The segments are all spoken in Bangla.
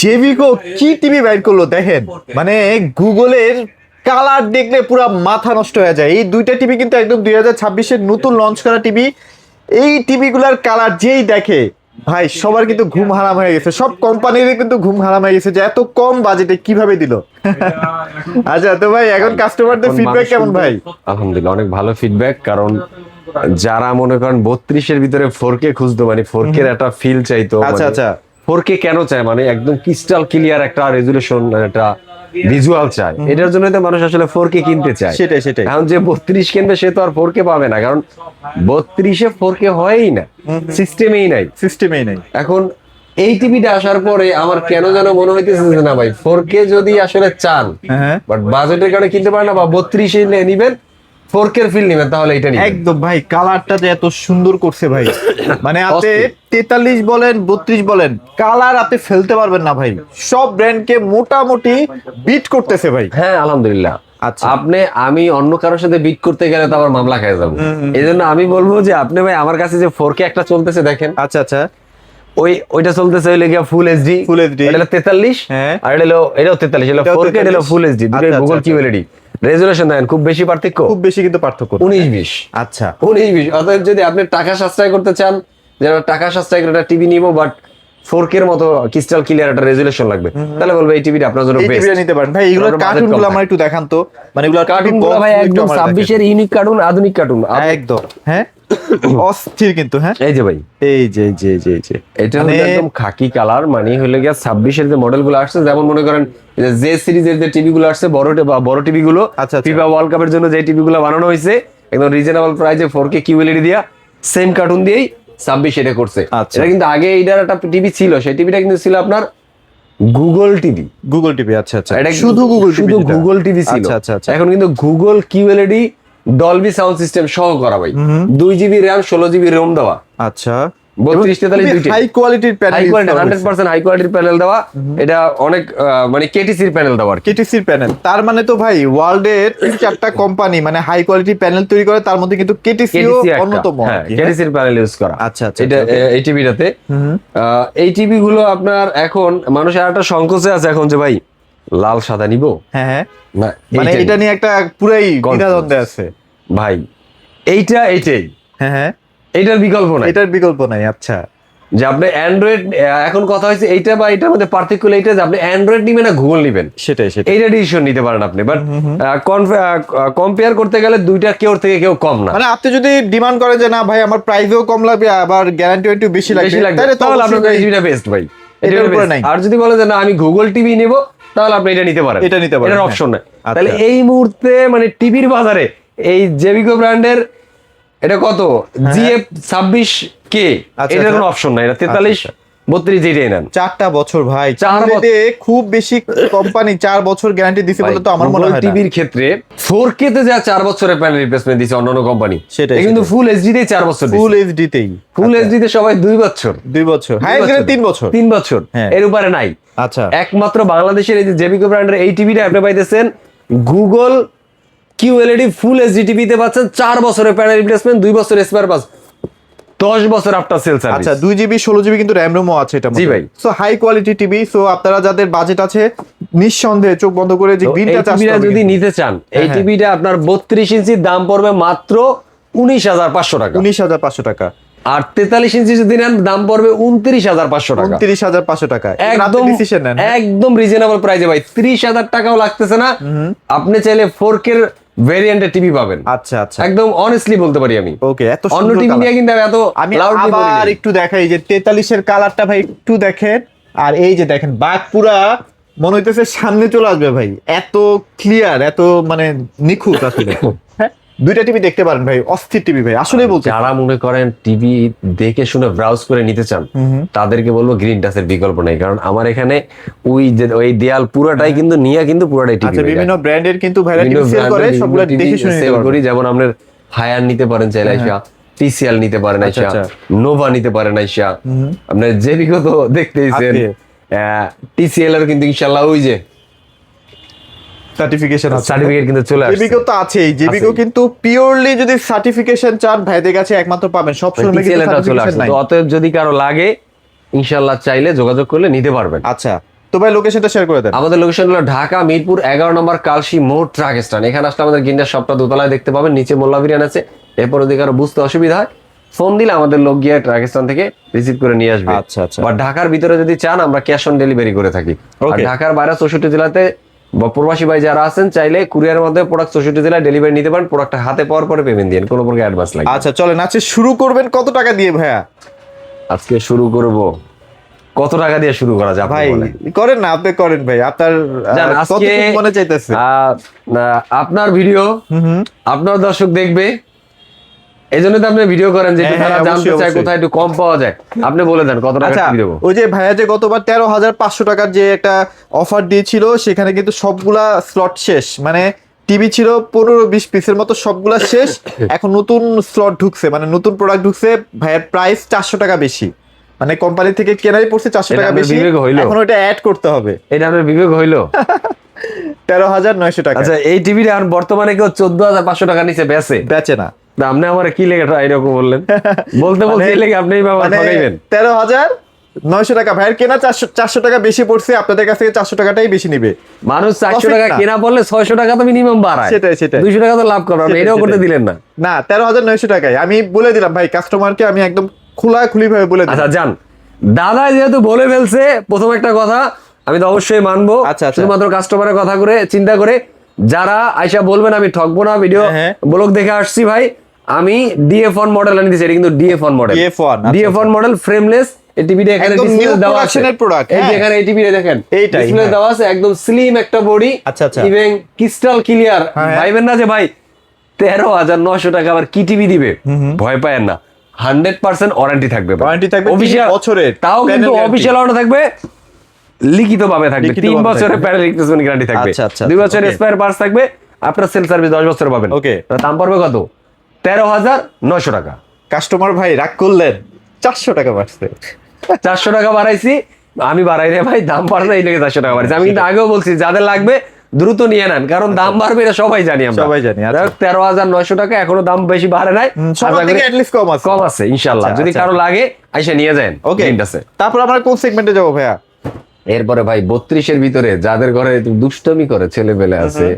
জেভিকো কি টিভি বাইর করলো দেখেন, মানে গুগলের কালার দেখলে পুরো মাথা নষ্ট হয়ে যায়। এই দুইটা টিভি কিন্তু একদম 2026-এর নতুন লঞ্চ করা টিভি। এই টিভিগুলোর কালার যেই দেখে ভাই সবার কিন্তু ঘুম হারাম হয়ে গেছে, সব কোম্পানিরই কিন্তু ঘুম হারাম হয়ে গেছে যে এত কম বাজেটে কিভাবে দিল। আচ্ছা তো ভাই এখন কাস্টমারদের ফিডব্যাক কেমন ভাই? আলহামদুলিল্লাহ অনেক ভালো ফিডব্যাক, কারণ যারা মনে করেন 32-এর ভিতরে 4K খুঁজতো, মানে 4K এর একটা ফিল চাইতো। আচ্ছা আচ্ছা 4K কেন চায়, মানে একদম ক্রিস্টাল ক্লিয়ার একটা রেজুলেশন, একটা ভিজুয়াল চায়, এটার জন্য তো মানুষ আসলে 4K কিনতে চায়। সেটাই সেটাই। এখন যে 32 কিনবে সে তো আর 4K পাবে না, কারণ 32-এ 4K হয়ই না, সিস্টেমেই নাই। সিস্টেমেই নাই। এখন এই টিভিটা আসার পরে আমার কেন যেন মনে হইতেছে যে না ভাই 4K যদি আসলে চান, হ্যাঁ বাট বাজেটের কারণে কিনতে পারেন না, বা 32-এ নিবেন 4K এর ফিল নিবেন, তাহলে এটা নিবেন। একদম ভাই, কালারটা যে এত সুন্দর করছে ভাই, মানে আপনি 43 বলেন 32 বলেন, কালার আপনি ফেলতে পারবেন না ভাই। সব ব্র্যান্ডকে মোটামুটি বিট করতেছে ভাই। হ্যাঁ আলহামদুলিল্লাহ। আচ্ছা আমি অন্য কারোর সাথে বিট করতে গেলে তো আবার মামলা খেয়ে যাবো। এই জন্য আমি বলবো যে আপনি ভাই আমার কাছে যে 4K একটা চলতেছে দেখেন, আচ্ছা আচ্ছা ওইটা চলতেছে হইলে গিয়া ফুল এইচডি। ফুল এইচডি এটা হলো 43, হ্যাঁ আর এটাও 43, এটা 4K, এটা হলো ফুল এইচডি। দুটোই আচ্ছা, গুগল আচ্ছা, কিউএলইডি রেজুলেশন দেখেন, খুব বেশি পার্থক্য, খুব বেশি কিন্তু পার্থক্য না। 19-20। আচ্ছা 19-20। অতএব যদি আপনি টাকা সাশ্রয় করতে চান, যারা টাকা সাশ্রয় করে একটা টিভি নিবো বাট 4K এর মতো ক্রিস্টাল ক্লিয়ার একটা রেজুলেশন লাগবে, তাহলে বলবো এই টিভিটা আপনার জন্য এই বেস্ট। টিভিটা নিতে পারেন ভাই। এগুলোর কার্টুনগুলো আমার একটু দেখান তো, মানে এগুলোর কার্টুনগুলো ভাই একদম 26-এর ইউনিক কার্টুন, আধুনিক কার্টুন একদম। হ্যাঁ অস্থির কিন্তু। হ্যাঁ এই যে ভাই, এই যে যে যে যে এটা হলো একদম খাকি কালার, মানে হলো গিয়া 26-এর যে মডেল গুলো আসছে, যেমন মনে করেন যে সিরিজের যে টিভি গুলো আসছে, বড় টিভি গুলো, আচ্ছা, আচ্ছা। ফিফা ওয়ার্ল্ড কাপের জন্য যে টিভি গুলো বানানো হয়েছে একদম রিজনেবল প্রাইসে 4K কিউএলইডি দিয়া সেম কার্টুন দিয়েই 26 এটা করছে। আচ্ছা। এটা কিন্তু আগে এইটার একটা টিভি ছিল, সেই টিভিটা কিন্তু ছিল আপনার গুগল টিভি। Google TV. আচ্ছা আচ্ছা, এটা শুধু গুগল টিভি, শুধু গুগল টিভি ছিল। আচ্ছা আচ্ছা আচ্ছা। এখন কিন্তু Google QLED Dolby sound system সহ করা ভাই, 2GB র্যাম 16GB রোম দেওয়া, আচ্ছা 32-43 দুইটা হাই কোয়ালিটির প্যানেল, হাই কোয়ালিটি 100% হাই কোয়ালিটির প্যানেল দেওয়া। এটা অনেক মানে কেটিসির প্যানেল দেওয়া আর কি। কেটিসির প্যানেল। তার মানে তো ভাই ওয়ার্ল্ডের 3-4টা কোম্পানি মানে হাই কোয়ালিটির প্যানেল তৈরি করে, তার মধ্যে কিন্তু কেটিসিও অন্যতম। হ্যাঁ, কেটিসির প্যানেল ইউজ করা। আচ্ছা আচ্ছা এটা এই টিভিটাতে, এই টিভি গুলো আপনার এখন মানুষের একটা সংকোচে আছে এখন যে ভাই লাল সাদা নিব, হ্যাঁ হ্যাঁ, না মানে এটা নিয়ে একটা পুরাই দ্বিধাদ্বন্দ্বে আছে ভাই। এইটাই হ্যাঁ হ্যাঁ, এইটার বিকল্প নাই, এটার বিকল্প নাই। আচ্ছা যে আপনি অ্যান্ড্রয়েড, এখন কথা হয়েছে এইটা বা এটার মধ্যে পার্থক্য এইটা যে আপনি অ্যান্ড্রয়েড নিবেন না গুগল নিবেন, সেটাই সেটাই। এইটা ডিসিশন নিতে পারেন আপনি। বাট কম্পেয়ার করতে গেলে দুইটা কেউ থেকে কেউ কম না। মানে আপনি যদি ডিমান্ড করেন যে না ভাই আমার প্রাইসও কম লাগবে আবার গ্যারান্টিও একটু বেশি লাগবে, তাহলে আপনার এই টিভিটা বেস্ট ভাই, এটার উপরে নাই। আর যদি বলেন যে না আমি গুগল টিভি নেব, তাহলে আপনি এটা নিতে পারেন, এটা নিতে পারেন, এটার হ্যাঁ। অপশন নাই। আচ্ছা। তাহলে এই মুহূর্তে মানে টিভির বাজারে এই জেভিকো ব্র্যান্ডের এটা কত জিএফ 26K, আচ্ছা, এটার আচ্ছা। কোনো অপশন নাই, এটা 43 32 যেটাই নেন। 4টা বছর ভাই, 4 QLED খুব বেশি কোম্পানি 4 বছর গ্যারান্টি দিছে বলে তো আমার মনে হয় না। টিভির ক্ষেত্রে 4K তে যা 4 বছরের প্যানেল রিপ্লেসমেন্ট দিছে অন্যান্য কোম্পানি, সেটাই, কিন্তু ফুল এইচডি তে 4 বছর ফুল দিছে। এইচডি তেই, ফুল এইচডি তে সবাই 2 বছর, 2 বছর, হাই গ্রেড 3 বছর, 3 বছর, হ্যাঁ। এর উপরে নাই। আচ্ছা একমাত্র বাংলাদেশের এই যে জেভিকো ব্র্যান্ডের এই টিভিটা আপনি পাইতেছেন গুগল কিউএলইডি ফুল এইচডি টিভিতে পাচ্ছেন 4 বছরের প্যানেল রিপ্লেসমেন্ট, 2 বছর স্পেয়ার পাস, 10 বছর আফটার সেল সার্ভিস। আচ্ছা 2GB 16GB কিন্তু র্যাম রোমও আছে এটা। জি ভাই। So high quality TV. So আপনারা যাদের বাজেট আছে নিঃসন্দেহে চোখ বন্ধ করে যে গ্রিনটা চাষ টিভিটা যদি নিতে চান, এই হ্যাঁ। টিভিটা আপনার 32 ইঞ্চির দাম পড়বে মাত্র 19,500 টাকা, 19,500 টাকা। আর 43 ইঞ্চি যদি নেন দাম পড়বে 29,500 টাকা, 29,500 টাকা। একদম ডিসিশন নেন। একদম রিজনেবল প্রাইসে ভাই, 30,000 টাকাও লাগতেছে না। আপনি চাইলে 4K এর ভেরিয়েন্টের টিভি পাবেন। আচ্ছা আচ্ছা, একদম অনেস্টলি বলতে পারি আমি। ওকে, এত অন্য সুন্দর টিভি colour। নিয়ে কিন্তু এত আমি loudly বলি আবার নাই। একটু দেখাই যে 43 এর কালারটা ভাই একটু দেখেন, আর এই যে দেখেন বাঘ পুরা মনে হইতেছে সামনে চলে আসবে ভাই, এত ক্লিয়ার, এত মানে নিখুঁত আসলে। হ্যাঁ, দুইটা টিভি দেখতে পারেন ভাই, অস্থির টিভি ভাই, আসলেই বলতে। যারা মনে করেন টিভি দেখে শুনে ব্রাউজ করে নিতে চান, তাদেরকে বলবো গ্রিন টাচের বিকল্প নেই, কারণ আমার এখানে ওই দেয়াল পুরাটাই কিন্তু নিয়ে কিন্তু পুরাটাই টিভি। আচ্ছা, বিভিন্ন ব্র্যান্ডের কিন্তু ভ্যারাইটি সেল করে, সবগুলো দেখে শুনে সেল করি। যেমন আপনার হায়ার নিতে পারেন চাইলে আইসা, টিসিএল নিতে পারেন আচ্ছা, আইসা, আচ্ছা। নোভা নিতে পারেন আইসা, আপনার জেভিকো তো দেখতেইছেন, আছে। টিসিএল এর কিন্তু ইনশাআল্লাহ ওই যে সার্টিফিকেশন আছে, সার্টিফিকেট কিন্তু চলে আসছে। জেবিকো তো আছেই। জেবিকো কিন্তু পিওরলি যদি সার্টিফিকেশন চান ভাইদের কাছে একমাত্র পাবেন, সব সময় কিন্তু TCL টা চলে সার্টিফিকেশন আসছে। নাই। তো অতএব যদি কারো লাগে ইনশাআল্লাহ চাইলে যোগাযোগ করলে নিতে পারবেন। আচ্ছা, তো ভাই লোকেশনটা শেয়ার করে দেন। আমাদের লোকেশন হলো ঢাকা মিরপুর 11 নম্বর কালসি মোড় ট্রাক স্ট্যান্ড। এখানে আসলে আমাদের গিন্ডার শপটা দোতলায় দেখতে পাবেন, নিচে মোল্লা বিরিয়ানি আছে। এরপর ওদিকে আরো বুঝতে অসুবিধা হয়, ফোন দিলে আমাদের লোক গিয়ে ট্রাক স্ট্যান্ড থেকে রিসিভ করে নিয়ে আসবে। আচ্ছা আচ্ছা। বা ঢাকার ভিতরে যদি চান আমরা ক্যাশ অন ডেলিভারি করে থাকি। আর Okay. ঢাকার বাইরে 64 জেলাতে বা প্রবাসী ভাই যারা আছেন চাইলে কুরিয়ারের মধ্যে প্রোডাক্ট 64 জেলায় ডেলিভারি নিতে পারেন। প্রোডাক্টটা হাতে পাওয়ার পরে পেমেন্ট দিন, কোনো প্রকার অ্যাডভান্স লাগে। আচ্ছা চলেন, আজকে শুরু করবেন কত টাকা দিয়ে ভাইয়া? আজকে শুরু করব, কত টাকা দিয়ে শুরু করা যায় ভাই ভাই? করেন না, আপনি করেন ভাই, আপনার জান, আজকে কতটুকু মনে চাইতেছে? আপনার ভিডিও আপনার দর্শক দেখবে, এই জন্য তো আপনি ভিডিও করেন যে হ্যাঁ, তারা হ্যাঁ, জানতে অবশ্যই, চায় অবশ্যই। কোথায় একটু কম পাওয়া যায়। আপনি বলে দেন কত টাকা আচ্ছা টিভি দেবো। ওই যে ভাইয়া যে গতবার 13,500 টাকার যে একটা অফার দিয়েছিল, সেখানে কিন্তু সবগুলা স্লট শেষ, মানে টিভি ছিল 15-20 পিসের মতো, সবগুলা শেষ। এখন নতুন স্লট ঢুকছে, মানে নতুন প্রোডাক্ট ঢুকছে, ভাইয়ের প্রাইস 400 টাকা বেশি, মানে কোম্পানি থেকে কেনাই পড়ছে 400 এটা টাকা আপনার বেশি, বিবেক হইলো? এখন ওটা অ্যাড করতে হবে। এটা আপনার বিবেক হইলো? 13,900 টাকা। আচ্ছা, এই টিভিটা আর বর্তমানে কেউ 14,500 টাকা নিচে বেচে? বেচে না। তা আপনি আমার কি লেগে এরকম বললেন? বলতে বলতে এই লেগে আপনি মানে ঠকাইবেন। 13,900 টাকা, ভাইয়ের কেনা 400 টাকা বেশি পড়ছে, আপনাদের কাছ থেকে 400 টাকাটাই বেশি নিবে। মানুষ 400 Profit টাকা না। কেনা পড়লে 600 টাকা তো মিনিমাম বাড়ায়। সেটাই, সেটাই। 200 টাকা তো লাভ করবে, আপনি সেটাই, এটাও করতে সেটাই। দিলেন না। না, 13,900 টাকায় আমি বলে দিলাম ভাই, কাস্টমারকে আমি একদম খোলাখুলি ভাবে বলে দিলাম। আচ্ছা যান, দাদা যেহেতু বলে ফেলছে, প্রথম একটা কথা আমি তো অবশ্যই মানবো। আচ্ছা, আচ্ছা। শুধুমাত্র কাস্টমারের কথা করে চিন্তা করে যারা আইসা বলবেন আমি ঠকবো না, ভিডিও হ্যাঁ, হ্যাঁ। ব্লগ দেখে আসছি ভাই, আমি DF1 মডেল আনি দিয়েছি। এটা কিন্তু DF1 মডেল, DF1, আচ্ছা, DF1 মডেল ফ্রেমলেস। এই টিভিটা এখানে একদম ডিসপ্লে new দেওয়া আছে, production এর product, এই যে হ্যাঁ। এখানে এই টিভিটা দেখেন এইটাই, ডিসপ্লে হ্যাঁ। দেওয়া আছে, একদম স্লিম একটা বডি, আচ্ছা, আচ্ছা। Even crystal clear. হ্যাঁ, হ্যাঁ। ভাইবেন না যে ভাই 13,900 টাকা আবার কি টিভি দিবে, ভয় পায়েন না। 100% ওয়ারেন্টি থাকবে, Warranty থাকবে, 3 অফিশিয়াল বছরের তাও panel কিন্তু guarantee। অফিশিয়াল অর্ডার থাকবে, লিখিত ভাবে থাকবে, 3 লিখিতভাবে বছরের থাকবে। প্যানেল রিপ্লেসমেন্ট গ্যারান্টি থাকবে, আচ্ছা, আচ্ছা, 2 বছরের okay। স্পেয়ার পার্টস থাকবে, আপনার সেল সার্ভিস 10 বছর পাবেন। Okay। তার দাম পড়বে কত? 13,900 টাকা। কাস্টমার ভাই রাগ করলেন, 400 টাকা বাড়ছে। 400 টাকা বাড়াইছি, আমি বাড়াই রে ভাই, দাম বাড়ছে এই লেগে 400 টাকা বাড়াইছি। আমি কিন্তু আগেও বলছি যাদের লাগবে দ্রুত নিয়ে নেন, কারণ দাম বাড়বে এটা সবাই জানি আমরা, সবাই জানি, আচ্ছা। 13,900 টাকা, এখনো দাম বেশি বাড়ে নাই, সবার আশা থেকে করি at least কম আছে। কম আছে ইনশাআল্লাহ। আচ্ছা, যদি আচ্ছা। কারো লাগে আইসা নিয়ে যান, ওকে, ঠিক আছে। তারপর আমরা কোন সেগমেন্টে যাবো ভাইয়া? এরপরে ভাই 32-এর ভিতরে যাদের ঘরে একটু দুষ্টমি করে ছেলে পেলে আছে,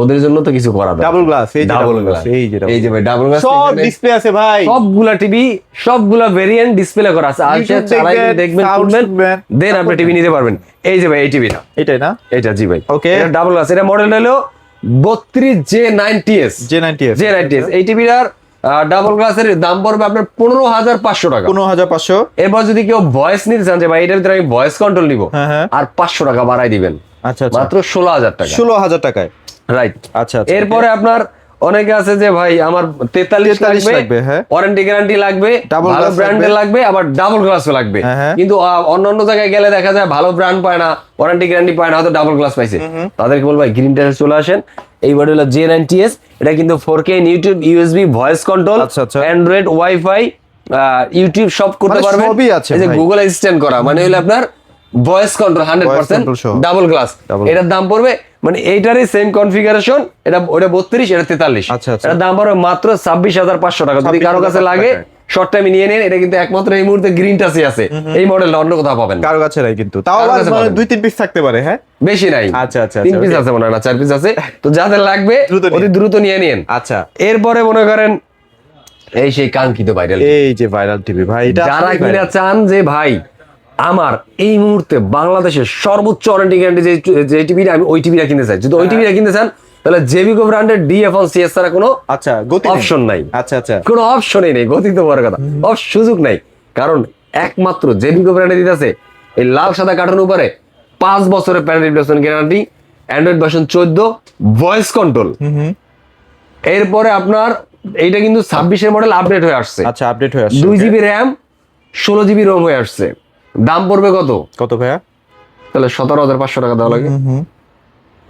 ওদের জন্য তো কিছু করা দরকার। ডাবল গ্লাস, এই যে ডাবল ডাবল গ্লাস, গ্লাস, এই যে ভাই ডাবল গ্লাস, সব ডিসপ্লে আছে ভাই, সবগুলা টিভি সবগুলা ভেরিয়েন্ট ডিসপ্লে করা আছে। আর YouTube চালাইবেন, দেখবেন, দেখবেন, sound শুনবেন, শুনবেন, দেন আপনি টিভি নিতে পারবেন। এই যে ভাই এই টিভিটা, এটাই না? এটা জি ভাই, Okay। এটা ডাবল গ্লাস, এটা মডেল হলো 32J90S। J90S, J90S এই টিভিটার ডাবল গ্লাসের দাম পড়বে আপনার 15,500 টাকা। 15,500। এরপর যদি কেউ ভয়েস নিতে চান যে ভাই এটার ভিতরে আমি ভয়েস কন্ট্রোল নিব, হ্যাঁ, হ্যাঁ। আর 500 টাকা বাড়াই দিবেন, আচ্ছা আচ্ছা, মাত্র 16,000 টাকা। 16,000 টাকায়। রাইট। আচ্ছা আচ্ছা, এরপরে আপনার অনেকে আছে যে ভাই আমার 43 লাগবে, লাগবে, হ্যাঁ। ওয়ারেন্টি গ্যারান্টি লাগবে, Double ভালো glass ব্র্যান্ডের লাগবে। লাগবে, আবার ডাবল গ্লাসও লাগবে। হ্যাঁ, হ্যাঁ। কিন্তু অন্যান্য জায়গায় গেলে দেখা যায় ভালো ব্র্যান্ড পায় না, ওয়ারেন্টি গ্যারান্টি পায় না, হয়তো ডাবল গ্লাস পাইছে, তাদেরকে বলবো গ্রিন টেস্টে চলে আসেন। এই মডেল হলো J90S, এটা কিন্তু 4K YouTube, USB voice control, আচ্ছা, আচ্ছা। অ্যান্ড্রয়েড ওয়াইফাই, ইউটিউব সব করতে মানে পারবেন। সবই আছে এই যে ভাই। গুগল অ্যাসিস্ট্যান্ট করা, মানে হলো আপনার ভয়েস কন্ট্রোল 100% control সহ। Double glass. Double এটার দাম পড়বে, মানে এইটারই সেম কনফিগারেশন, এটা ওটা 32, এটা 43। আচ্ছা, আচ্ছা। এটার দাম পড়বে মাত্র 26,500 টাকা। যদি কারো কাছে 26,500 লাগে টাকায়। শর্ট টাইমে নিয়ে নেন, এটা কিন্তু একমাত্র এই মুহূর্তে গ্রিন টাচে আছে, এই মডেলটা অন্য কোথাও পাবেন না। কারো কাছে নাই কিন্তু, তাও কারো আবার কাছে মানে পাবেন। 2-3 পিস থাকতে পারে, হ্যাঁ। বেশি নাই, আচ্ছা, আচ্ছা, 3 পিস okay। আছে মনে হয় না, 4 পিস আছে। তো যাদের লাগবে দ্রুত নিন। অতি দ্রুত নিয়ে নিন। আচ্ছা, এরপরে মনে করেন এই সেই কাঙ্ক্ষিত ভাইরাল, এই যে ভাইরাল টিভি ভাই, এটা যারা আসলেই কিনা viral। চান যে ভাই আমার এই মুহূর্তে বাংলাদেশের সর্বোচ্চ ওয়ারেন্টি গ্যারান্টি যে টিভিটা, আমি ওই টিভিটা কিনতে চাই। যদি ওই টিভিটা কিনতে চান তাহলে জেবিকো ব্র্যান্ডের DF1 CS ছাড়া কোনো আচ্ছা, গতি অপশন নাই। আচ্ছা আচ্ছা, কোনো অপশনই নেই, গতি তো বড় কথা, সুযোগ নাই। কারণ একমাত্র জেবিকো ব্র্যান্ডে দিতেছে এই লাল সাদা কার্টুন উপরে 5 বছরের panel replacement guarantee, Android version 14, voice control. এরপরে আপনার এইটা কিন্তু 26-এর মডেল আপডেট হয়ে আসছে, আচ্ছা, আপডেট হয়ে আসছে। 2GB RAM 16GB ROM হয়ে আসছে। দাম পড়বে কত? কত ভাইয়া? তাহলে 17,500 টাকা দেওয়া লাগে।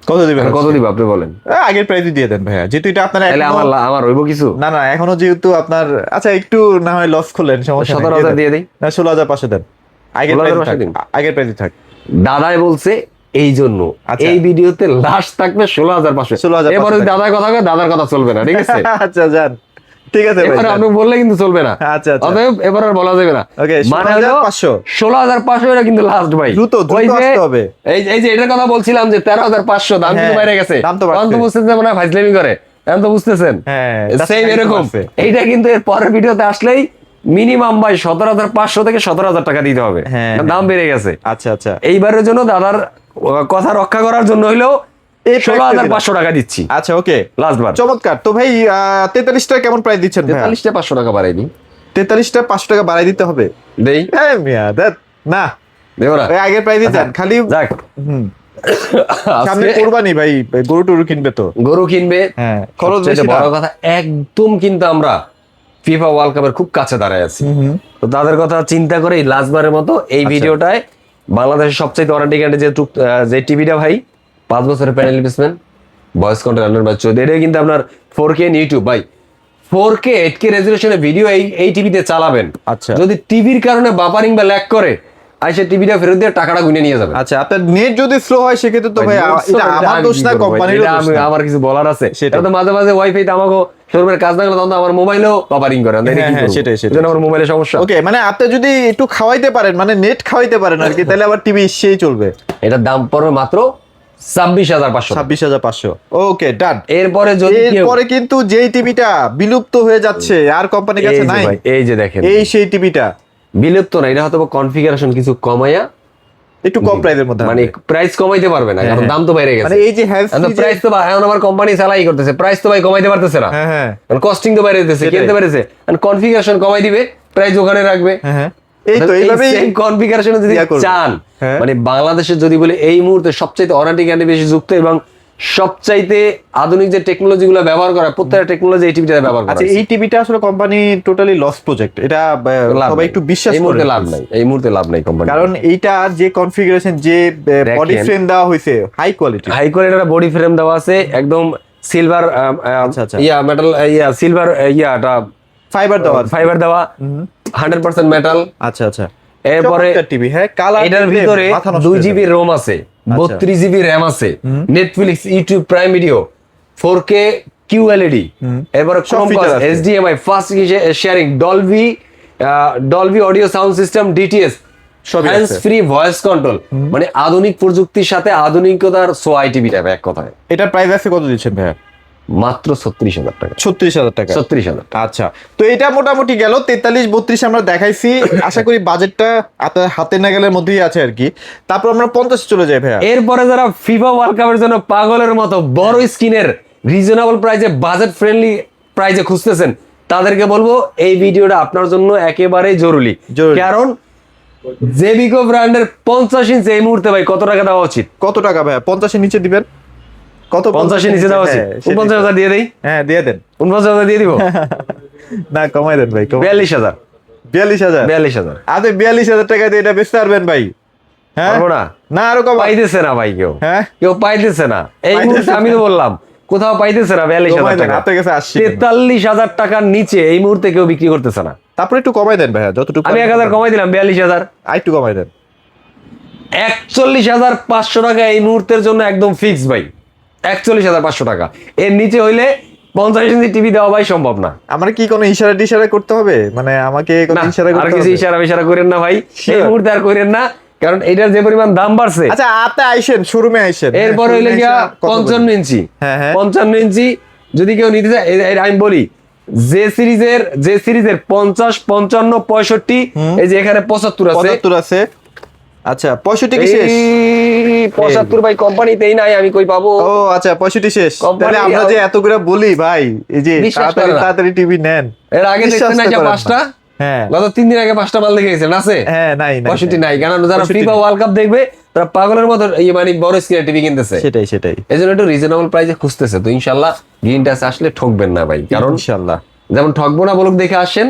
কত দিবেন? কত দিব আপনি বলেন? আগের প্রাইসই দিয়ে দেন ভাইয়া, যেহেতু এটা আপনার তাহলে এখনো- আমার হইব কিছু? না না, এখনো যেহেতু আপনার, আচ্ছা একটু না হয় লস করলেন, সমস্যা নেই, 17,000 দিয়ে দেই। না 16,500 দেন, আগের 16,500 প্রাইস দিন। আগের প্রাইসই থাক। দাদাই বলছে এই জন্য আচ্ছা। এই ভিডিওতে লাস্ট থাকবে 16,500। 16,500 এরপরে যদি দাদার কথা কয়, দাদার কথা চলবে না, ঠিক আছে? আচ্ছা যান, ঠিক আছে ভাই, এবার যান। আপনি বললে কিন্তু চলবে না। আচ্ছা, আচ্ছা। অতএব এবার আর বলা যাবে না। Okay, মানে হলো 16,500 16,500 এটা কিন্তু লাস্ট ভাই। দ্রুত ওই যে আসতে হবে। এই যে এটার কথা বলছিলাম যে 13,500 দাম কিন্তু হ্যাঁ, বাইরে গেছে। দাম তো তখন তো বাড়ছে। বুঝতেছেন যে মনে হয় ফাইজলামি করে। এখন তো বুঝতেছেন। হ্যাঁ, that's সেম right, এরকম। বাড়ছে। এইটা কিন্তু এর পরের ভিডিওতে আসলেই মিনিমাম ভাই 17,500 থেকে 17,000 টাকা দিতে হবে। হ্যাঁ, দাম বেড়ে গেছে। আচ্ছা আচ্ছা, এইবারের জন্য দাদার কথা রক্ষা করার জন্য হইলেও এই price 16,500 টাকা দিচ্ছি আচ্ছা ওকে, লাস্ট বার। চমৎকার। তো ভাই 43টা কেমন প্রাইস দিচ্ছেন ভাই? 43টা 500 টাকা বাড়াইনি 43টা 500 টাকা বাড়াই দিতে হবে? দেই হ্যাঁ মিয়া, না দেবো না। ওই আগের প্রাইসই দেন খালি। যাক হুম, সামনে আজকে কোরবানি ভাই, গরু টরু কিনবে তো। গরু কিনবে, হ্যাঁ, খরচ সবচেয়ে বেশি না। বড় কথা একদম কিন্তু আমরা ফিফা ওয়ার্ল্ড কাপের খুব কাছে দাঁড়ায় আছি। তো তাদের কথা চিন্তা করে এই লাস্টবারের মতো এই আচ্ছা। ভিডিওটায় বাংলাদেশের সবচেয়ে ওয়ারেন্টি গ্যারান্টি যে টিভিটা ভাই 5 বছরের panel replacement, voice control under by 14, এটা কিন্তু আপনার 4K ইউটিউব ভাই 4K 8K রেজলিউশনে ভিডিও এই টিভিতে চালাবেন। আচ্ছা। যদি টিভির কারণে বাপারিং বা ল্যাগ করে আইসে টিভিটা ফেরত দিয়ে টাকাটা গুনে নিয়ে যাবেন। আচ্ছা, আপনার নেট যদি স্লো হয় সেক্ষেত্রে তো ভাই এটা আমার দোষ না, কোম্পানির দোষ না। আমার কিছু বলার আছে। সেটাই। এটা তো মাঝে মাঝে ওয়াইফাই তে আমাকে শোরুমের কাজ না করলে তখন তো আমার মোবাইলেও কভারিং করে। আমি হ্যাঁ, হ্যাঁ, সেটাই, সেটাই। আমার মোবাইলের সমস্যা। ওকে, মানে আপনি যদি একটু খাওয়াইতে পারেন, মানে নেট খাওয়াইতে পারেন আর কি, তাহলে আবার টিভি সেই চলবে। এটার দাম পড়বে মাত্র 26,500। 26,500। ওকে, ডান। এরপরে যদি কেউ এরপরে কিন্তু যেই টিভিটা বিলুপ্ত হয়ে যাচ্ছে আর কোম্পানির এই কাছে যে নাই, ভাই, এই যে দেখেন এই সেই টিভিটা বিলুপ্ত না, এটা হয়তো কনফিগারেশন কিছু কমাইয়া একটু কম প্রাইসের মধ্যে মানে আনবে। প্রাইস কমাইতে পারবে না, কারণ হ্যাঁ, দাম তো বাইরে গেছে। মানে এই যে হ্যান্ডস প্রাইস তো এখন আমার কোম্পানি চালাই করতেছে, প্রাইস তো ভাই কমাইতে পারতেছে না। হ্যাঁ হ্যাঁ কস্টিং তো বাইরে দিতেছে, সেটাই। কিনতে পারেছে, কনফিগারেশন কমাই দিবে, প্রাইস ওখানে রাখবে। হ্যাঁ হ্যাঁ, এই তো এইভাবেই কনফিগারেশন যদি ইয়া করবে। চান, হ্যাঁ। মানে বাংলাদেশে যদি বলে এই মুহূর্তে সবচাইতে ওয়ারেন্টি গ্যারান্টি বেশি যুক্ত এবং সবচাইতে আধুনিক যে টেকনোলজি গুলো ব্যবহার করা, প্রত্যেকটা টেকনোলজি এই টিভিটা ব্যবহার করা আচ্ছা, এই টিভিটা আসলে কোম্পানি টোটালি লস প্রজেক্ট, এটা লাভ সবাই নাই। একটু বিশ্বাস এই করে মুহূর্তে লাভ নাই, এই মুহূর্তে লাভ নাই কোম্পানি। কারণ এইটা যে কনফিগারেশন, যে বডি দেখেন। ফ্রেম দেওয়া হয়েছে হাই কোয়ালিটি, হাই কোয়ালিটির বডি ফ্রেম দেওয়া আছে, একদম সিলভার আচ্ছা, আচ্ছা। মেটাল সিলভার ফাইবার দেওয়া আছে। ফাইবার দেওয়া 100% মেটাল। আচ্ছা আচ্ছা, এরপরে টিভি, হ্যাঁ, কালার এটার ভিতরে 2GB রোম আছে, 32GB র্যাম আছে, Netflix, YouTube, prime video, 4K QLED, এরপরে সব feature ক্রোমকাস্ট, আছে। HDMI, fast sharing, Dolby audio sound system, DTS, সবই হ্যান্ডস আছে। ফ্রি ভয়েস কন্ট্রোল, মানে আধুনিক প্রযুক্তির সাথে আধুনিকতার সোয়াই টিভি টাইপ এক কথায়। এটার প্রাইস আছে কত দিচ্ছেন ভাইয়া? মাত্র 36,000 টাকা। 36,000 টাকা। 36,000 টাকা। আচ্ছা, তো এটা মোটামুটি গেল 43 32 আমরা দেখাইছি। আশা করি বাজেটটা আপনার হাতে নাগালের মধ্যেই আছে আর কি। তারপর আমরা 50 চলে যাই ভাইয়া। এরপরে যারা ফিফা ওয়ার্ল্ড কাপের জন্য পাগলের মতো বড় স্ক্রিনের রিজনেবল প্রাইসে, বাজেট ফ্রেন্ডলি প্রাইসে খুঁজতেছেন, তাদেরকে বলবো এই ভিডিওটা আপনার জন্য একেবারেই জরুরি। জরুরি। কারণ জেবিকো ব্র্যান্ডের 50 ইঞ্চি এই মুহূর্তে ভাই কত টাকা দেওয়া উচিত? কত টাকা ভাইয়া? 50 এর নিচে দিবেন? কত? 50 এর নিচে দেওয়া উচিত? হ্যাঁ, সেটাই। 49,000 দিয়ে দেই। হ্যাঁ, দিয়ে দেন। 49,000 দিয়ে দিব। না, কমাই দেন ভাই। 42,000। 42,000? 42,000 আপনি 42,000 টাকা দিয়ে এটা বেচতে পারবেন ভাই? হ্যাঁ, পারবো না। না, আরো কম। পাইতেছে না ভাই, কেউ হ্যাঁ, কেউ পাইতেছে না এই পাইতেছে মুহূর্তে। আমি তো বললাম কোথাও পাইতেছে না। 42,000 কমাই দেন, টাকা, আপনার কাছে আসছি। 43,000 টাকার নিচে এই মুহূর্তে কেউ বিক্রি করতেছে না। তারপরে একটু কমাই দেন ভাইয়া, যতটুকু আমি 1,000 কমাই দিলাম, 42,000। আর একটু কমাই দেন। 41,500 টাকা এই মুহূর্তের জন্য একদম ফিক্স ভাই। 41,500 টাকা, এর নিচে হইলে 50 ইঞ্চি টিভি দেওয়া ভাই সম্ভব না। আমার কি কোনো ইশারা টিশারা করতে হবে? মানে আমাকে কোনো না, ইশারা আর করতে কিছু হবে? ইশারা করেন না ভাই, এই Sure. মুহূর্তে আর করেন না, কারণ এটার যে পরিমাণ দাম বাড়ছে। আচ্ছা, আপনি আইসেন, শোরুমে আইসেন। এরপর হইলে গিয়া 55 ইঞ্চি। হ্যাঁ, হ্যাঁ। 55 ইঞ্চি যদি কেউ নিতে চায়, আমি বলি যে সিরিজের 50, 55, 65, এই যে এখানে 75 আছে। 75 আছে। আচ্ছা, 65 কি শেষ? এই 75 ভাই কোম্পানিতেই নাই, আমি কই পাবো? ও আচ্ছা, 65 শেষ। Company তাহলে আমরা যে এত করে বলি ভাই, এই যে বিশ্বাস তাড়াতাড়ি করে না। তাড়াতাড়ি টিভি নেন। এর আগে বিশ্বাস দেখছেন না তো যে করেন না। 5টা, হ্যাঁ গত 3 দিন আগে 5টা মাল দেখে গেছেন, আছে? হ্যাঁ, নাই নাই 65 নাই, কারণ যারা 65 ফিফা ওয়ার্ল্ড কাপ দেখবে তারা পাগলের মতো মানে বড় স্ক্রিনের টিভি কিনতেছে। সেটাই সেটাই। এই জন্য একটু রিজনেবল প্রাইসে খুঁজতেছে। তো ইনশাল্লাহ গ্রিন টাচ আসলে ঠকবেন না ভাই, কারণ ইনশাআল্লাহ যেমন ঠকবো না বলুক দেখে আসেন,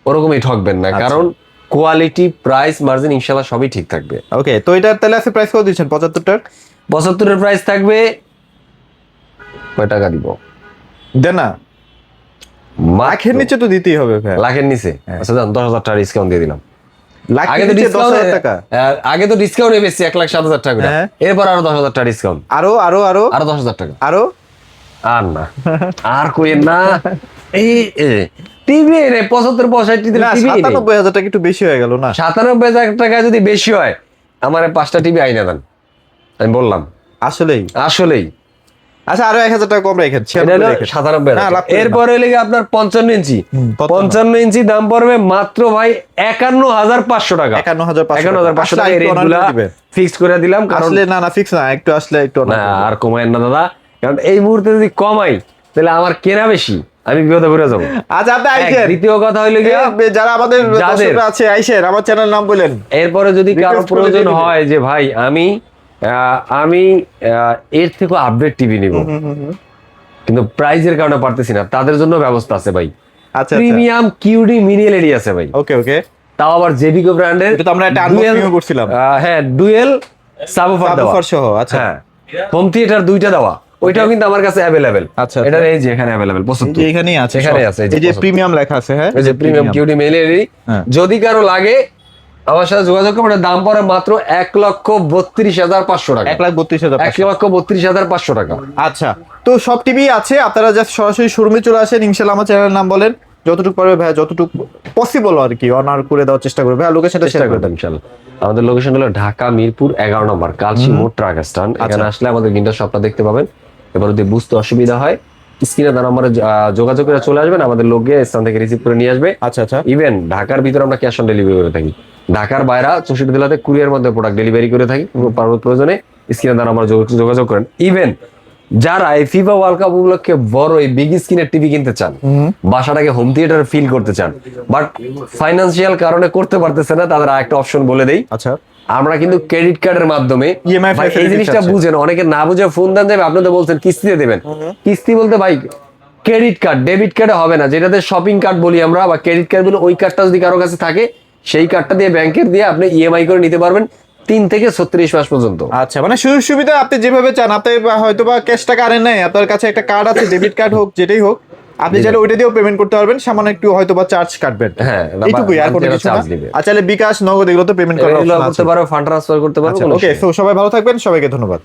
ওরকমই ঠকবেন না, কারণ কোয়ালিটি, প্রাইস, মার্জিন ইনশাল্লাহ সবই ঠিক থাকবে। ওকে, তো এটার তাহলে আছে প্রাইস কত দিচ্ছেন? 75টার 75 এর প্রাইস থাকবে কয় টাকা দিব? দেন না, লাখের নিচে তো দিতেই হবে ভাই। লাখের নিচে? আচ্ছা যান, 10,000 টাকা ডিসকাউন্ট দিয়ে দিলাম। লাখের আগে তো নিচে ডিসকাউন্ট 10,000 টাকা। আগে তো ডিসকাউন্টে বেশি 1,07,000 টাকা করে। হ্যাঁ। এরপর আরো 10,000 টাকা ডিসকাউন্ট, আরো আরো আরো আরো 10,000 টাকা, আরো আর না, আর কইেন না। এই টিভি রে 75-65 না, টিভি 97,000 টাকা একটু বেশি হয়ে গেল না? 97,000 টাকা যদি বেশি হয়, আমার 5টা টিভি আইনা দেন, আমি বললাম আসলেই। আসলেই। আচ্ছা, আরো 1,000 টাকা কম রাখেন, এটা হলো 96 97,000 না, লাভ করেন না। এরপরে হলে আপনার 55 ইঞ্চি, কত? 55 ইঞ্চি দাম পড়বে মাত্র ভাই 51,500 টাকা। 51,500 টাকা এই রেটগুলা ফিক্স করে দিলাম, কারণ আসলে না না ফিক্স না, একটু আসলে একটু না আর কমায়েন না দাদা, কারণ এই মুহূর্তে যদি কমাই তাহলে আমার কেনা বেশি, আমি বিপদে পড়ে যাবো। আচ্ছা, আপনি আইসেন। দ্বিতীয় কথা হইলো গিয়া, যারা আমাদের যাদের- দর্শকরা আছে, আইসেন, আমার চ্যানেল নাম বলেন। এরপরে যদি কারো Request করে প্রয়োজন দিয়ে দিবেন। হয় যে ভাই আমি এর থেকে আপডেট টিভি নিব, কিন্তু প্রাইজের কারণে পারতেছি না, তাদের জন্য ব্যবস্থা আছে ভাই। আচ্ছা, প্রিমিয়াম কিউডি মিনি এলইডি আছে ভাই, ওকে ওকে। তাও আবার জেবিকো ব্র্যান্ডের। এটা তো আমরা একটা unboxing করছিলাম। হ্যাঁ, ডুয়েল সাবওুফার দেওয়া, সাবওুফার সহ, আচ্ছা। হ্যাঁ, হোম থিয়েটার 2টা দেওয়া, ওইটাও কিন্তু আমার কাছে अवेलेबल। আচ্ছা, এটা এই যে এখানে अवेलेबल, এই যে এখানেই আছে, এখানে সব। আছে, এই যে প্রিমিয়াম লেখা আছে, হ্যাঁ, এই যে প্রিমিয়াম কিউডি মিনি এলইডি। হ্যাঁ। যদি কারো লাগে আমার সাথে যোগাযোগ করবেন, দাম পড়ে মাত্র 1,32,500 টাকা। 1,32,500। 1,32,500 টাকা। আচ্ছা, তো সব টিভি আছে, আপনারা জাস্ট সরাসরি শোরুমে চলে আসেন। ইনশাআল্লাহ আমার চ্যানেলের নাম বলেন, যতটুকু পারবে ভাই, যতটুকু পসিবল আর কি অনার করে দেওয়ার চেষ্টা করবে। ভাই, লোকেশনটা চেষ্টা শেয়ার করে করতাম দেন। ইনশাআল্লাহ। আমাদের লোকেশন হলো ঢাকা মিরপুর 11 নম্বর কালচি মোড় ট্রাক স্ট্যান্ড। এখানে আসলে আমাদের গিন্ডার শপটা দেখতে পাবেন। এবার যদি বুঝতে অসুবিধা হয়, স্ক্রিনে তার নম্বরে যোগাযোগ করে চলে আসবেন, আমাদের লোক গিয়ে স্থান থেকে রিসিভ করে নিয়ে আসবে। আচ্ছা আচ্ছা, ইভেন ঢাকার ভিতরে আমরা ক্যাশ অন ডেলিভারি করে থাকি। ঢাকার বাইরে 64 জেলাতে কুরিয়ার মধ্যে প্রোডাক্ট ডেলিভারি করে থাকি। প্রয়োজনে স্ক্রিনে তার আমরা যোগাযোগ করেন। ইভেন যারা এই ফিফা ওয়ার্ল্ড কাপ উপলক্ষে বড় এই বিগ স্ক্রিনের টিভি কিনতে চান, বাসাটাকে হোম থিয়েটার ফিল করতে চান, বাট ফাইন্যান্সিয়াল কারণে করতে পারতেছে না, তাদের আরেকটা অপশন বলে দেই। আচ্ছা, আমরা কিন্তু ক্রেডিট কার্ডের মাধ্যমে EMI ভাই, এই facilities জিনিসটা আছে। বুঝেন, অনেকে না বুঝে ফোন দেন যাবে, আপনি তো বলছেন কিস্তিতে দেবেন। কিস্তি বলতে ভাই ক্রেডিট কার্ড, ডেবিট কার্ডে হবে না, যেটাতে শপিং কার্ড বলি আমরা বা ক্রেডিট কার্ড বলি, ওই কার্ডটা যদি কারো কাছে থাকে, সেই কার্ডটা দিয়ে ব্যাংকের দিয়ে আপনি ইএমআই করে নিতে পারবেন 3 থেকে 36 মাস পর্যন্ত। আচ্ছা, মানে সুযোগ সুবিধা আপনি যেভাবে চান। আপনি হয়তো বা ক্যাশ টাকা আনেন নাই, আপনার কাছে একটা কার্ড আছে, ডেবিট কার্ড হোক যেটাই হোক, আপনি চাইলে ওইটা দিয়েও পেমেন্ট করতে পারবেন, সামান্য একটু হয়তো বা চার্জ কাটবেন, হ্যাঁ, এইটুকুই, আর কোনো কিছু না। চার্জ দিবে। আর চাইলে বিকাশ, নগদ এগুলো তো পেমেন্ট করার এগুলো অপশন আছে। করতে পারো, ফান্ড ট্রান্সফার করতে পারো। ওকে, সো সবাই ভালো থাকবেন, সবাইকে ধন্যবাদ।